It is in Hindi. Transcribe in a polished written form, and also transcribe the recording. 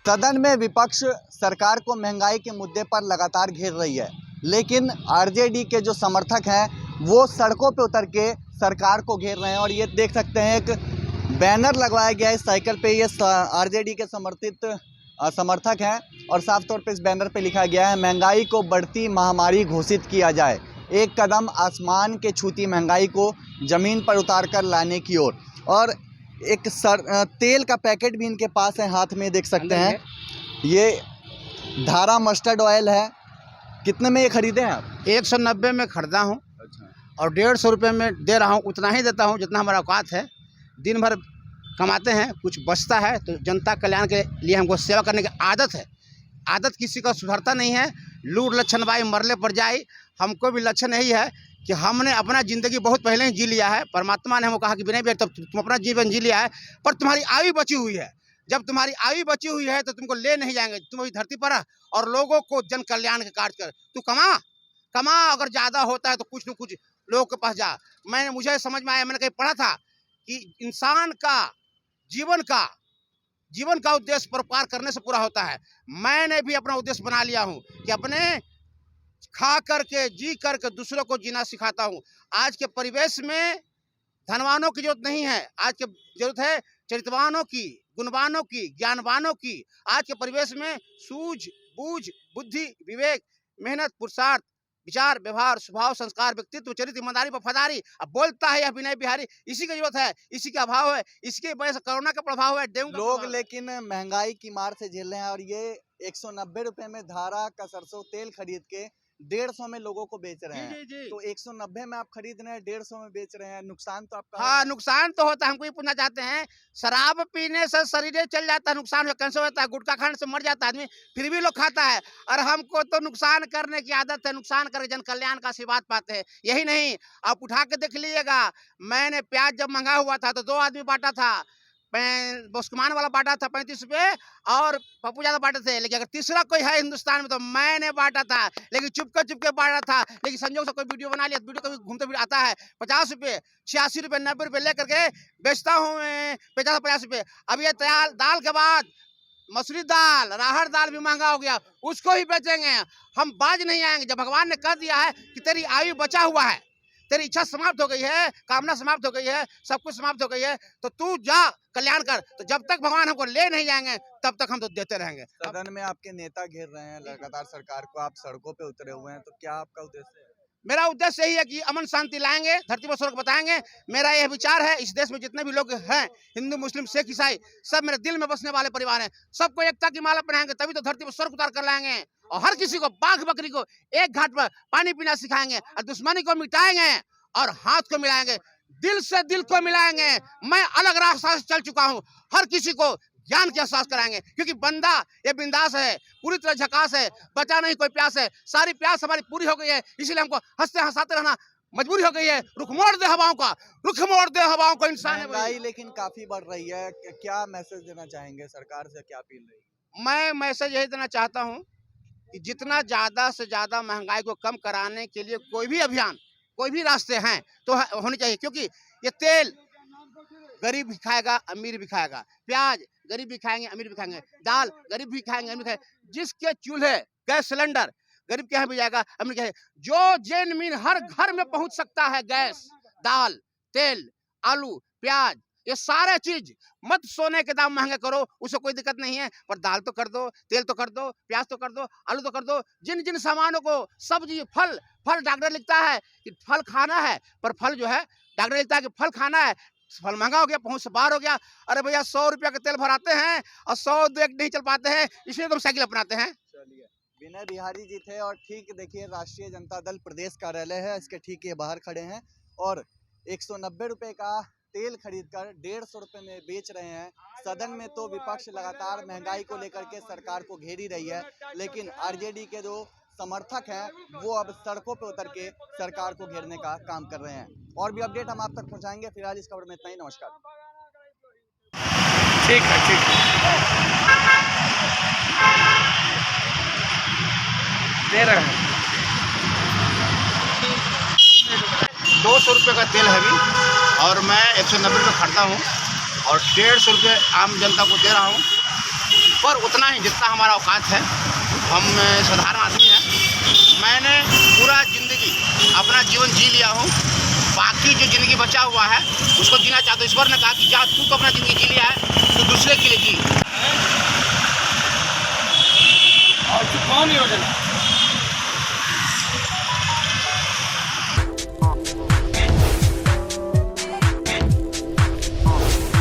सदन में विपक्ष सरकार को महंगाई के मुद्दे पर लगातार घेर रही है, लेकिन आरजेडी के जो समर्थक हैं वो सड़कों पे उतर के सरकार को घेर रहे हैं। और ये देख सकते हैं एक बैनर लगवाया गया है साइकिल पे, ये आरजेडी के समर्थक हैं और साफ तौर पे इस बैनर पे लिखा गया है महंगाई को बढ़ती महामारी घोषित किया जाए, एक कदम आसमान के छूती महंगाई को जमीन पर उतार कर लाने की ओर। और एक तेल का पैकेट भी इनके पास है, हाथ में देख सकते हैं, ये धारा मस्टर्ड ऑयल है। कितने में ये खरीदे हैं आप? 190 में खरीदा हूँ। अच्छा। और 150 रुपये में दे रहा हूँ। उतना ही देता हूँ जितना हमारा औकात है। दिन भर कमाते हैं, कुछ बचता है तो जनता कल्याण के लिए हमको सेवा करने की आदत है। आदत किसी का सुधरता नहीं है। लूट लक्षण भाई मरले पर जाए। हमको भी लक्षण यही है कि हमने अपना ज़िंदगी बहुत पहले ही जी लिया है। परमात्मा ने हमको कहा कि विनय बेटा तुम अपना जीवन जी लिया है, पर तुम्हारी आयु बची हुई है। जब तुम्हारी आयु बची हुई है तो तुमको ले नहीं जाएंगे। तुम अभी धरती पर और लोगों को जन कल्याण के कार्य कर, तू कमा अगर ज़्यादा होता है तो कुछ न कुछ लोगों के पास जा। मुझे समझ में आया, मैंने कहीं पढ़ा था कि इंसान का जीवन का उद्देश्य परोपकार करने से पूरा होता है। मैंने भी अपना उद्देश्य बना लिया हूँ कि अपने खा करके जी करके दूसरों को जीना सिखाता हूँ। आज के परिवेश में धनवानों की जरूरत नहीं है, आज की जरूरत है चरित्रवानों की, गुणवानों की, ज्ञानवानों की। आज के परिवेश में सूझबूझ, बुद्धि, विवेक, मेहनत, पुरुषार्थ, विचार, व्यवहार, स्वभाव, संस्कार, व्यक्तित्व, चरित्र, ईमानदारी, वफादारी। अब बोलता है यह विनय बिहारी, इसी की जरूरत है, इसी का अभाव है, इसके वजह से कोरोना का प्रभाव है, डेंगू लोग लेकिन महंगाई की मार से झेल रहे हैं। और ये 190 रुपए में धारा का सरसों तेल खरीद के 150 में लोगों को बेच रहे हैं। जी। तो 190 में आप खरीद रहे हैं, 150 में बेच रहे हैं, नुकसान तो आपका। हाँ, नुकसान तो होता है। हमको ये पूछना चाहते हैं, शराब पीने से शरीर चल जाता है, नुकसान कैंसर होता है, गुटखा खाने से मर जाता है आदमी, फिर भी लोग खाता है। और हमको तो नुकसान करने की आदत है, नुकसान करके जन कल्याण का आशीर्वाद पाते हैं। यही नहीं, आप उठा के देख लीजिएगा, मैंने प्याज जब महंगा हुआ था तो 2 आदमी बांटा था। बुस्कमान वाला बांटा था 35 रुपये और पप्पू ज्यादा बांटे थे। लेकिन अगर तीसरा कोई है हिंदुस्तान में तो मैंने बांटा था, लेकिन चुपके बांटा था। लेकिन संजोग से कोई वीडियो बना लिया, वीडियो कभी घूमते फिर आता है 50 रुपये, 86 रुपये, 90 रुपये लेकर के बेचता हूँ 50 रुपये। अब ये दाल के बाद मसूरी दाल, राहड़ दाल भी महंगा हो गया, उसको ही बेचेंगे। हम बाज नहीं आएंगे। जब भगवान ने कह दिया है कि तेरी आयु बचा हुआ है, तेरी इच्छा समाप्त हो गई है, कामना समाप्त हो गई है, सब कुछ समाप्त हो गई है, तो तू जा कल्याण कर। तो जब तक भगवान हमको ले नहीं जाएंगे तब तक हम तो देते रहेंगे। सदन में आपके नेता घेर रहे हैं लगातार सरकार को, आप सड़कों पे उतरे हुए हैं, तो क्या आपका उद्देश्य है? मेरा उद्देश्य यही है कि अमन शांति लाएंगे, धरती पर स्वर्ग बताएंगे। मेरा यह विचार है, इस देश में जितने भी लोग हैं, हिंदू, मुस्लिम, सिख, ईसाई, सब मेरे दिल में बसने वाले परिवार हैं। सबको एकता की माला पहनाएंगे, तभी तो धरती पर स्वर्ग उतार कर लाएंगे। और हर किसी को, बाघ बकरी को एक घाट पर पानी पीना सिखाएंगे, और दुश्मनी को मिटाएंगे और हाथ को मिलाएंगे, दिल से दिल को मिलाएंगे। मैं अलग रास्ता से चल चुका हूँ, हर किसी को ज्ञान के एहसास कराएंगे, क्योंकि बंदा ये बिंदास है, पूरी तरह झकास है, बचा नहीं कोई प्यास है। सारी प्यास हमारी पूरी हो गई है, इसीलिए हमको हंसते हंसाते रहना मजबूरी हो गई है। रुख मोड़ दे हवाओं को इंसान महंगाई लेकिन काफी बढ़ रही है, क्या मैसेज देना चाहेंगे? सरकार से क्या अपील रही? मैं मैसेज यही देना चाहता हूँ कि जितना ज्यादा से ज्यादा महंगाई को कम कराने के लिए कोई भी अभियान, कोई भी रास्ते हैं तो होने चाहिए। क्योंकि ये तेल गरीब भी खाएगा, अमीर भी खाएगा, प्याज गरीब भी खाएंगे, अमीर भी खाएंगे, दाल गरीब भी खाएंगे, अमीर खाएंगे। जिसके चूल्हे गैस सिलेंडर गरीब के यहाँ भी जाएगा, अमीर के यहाँ। जो जेनमीन हर घर में पहुंच सकता है, गैस, दाल, तेल, आलू, प्याज, ये सारे चीज मत सोने के दाम महंगे करो, उससे कोई दिक्कत नहीं है, पर दाल तो कर दो, तेल तो कर दो, प्याज तो कर दो, आलू तो कर दो। जिन जिन सामानों को, सब्जी, फल डॉक्टर लिखता है कि फल खाना है, पर फल जो है डॉक्टर लिखता है कि फल खाना है, फल महंगा हो गया, पहुंच से बाहर हो गया। अरे भैया 100 रुपया का तेल भराते हैं और 100 नहीं चल पाते हैं, इसलिए तो साइकिल अपनाते हैं। चलिए, विनय बिहारी जी थे। और ठीक देखिए, राष्ट्रीय जनता दल प्रदेश कार्यालय है, इसके ठीक ये बाहर खड़े हैं और 190 रुपए का तेल खरीदकर 150 रुपए में बेच रहे हैं। सदन में तो विपक्ष लगातार महंगाई को लेकर के सरकार को घेर ही रही है, लेकिन आरजेडी के जो समर्थक हैं वो अब सड़कों पे उतर के सरकार को घेरने का काम कर रहे हैं। और भी अपडेट हम आप तक पहुंचाएंगे। फिलहाल इस खबर में इतना ही। नमस्कार। ठीक है, ठीक है, दे रहे हैं। 200 रुपये का तेल है अभी, और मैं 190 रुपये खरीदा हूँ और 150 रुपये आम जनता को दे रहा हूँ। पर उतना ही जितना हमारा औकात है। हम साधारण आदमी हैं। मैंने पूरा ज़िंदगी अपना जीवन जी लिया हूँ, बाकी जो ज़िंदगी बचा हुआ है उसको जीना चाहता हूँ। ईश्वर ने कहा कि जा, तू तो अपना ज़िंदगी जी लिया है, तू दूसरे के लिए जी। और कौन योजना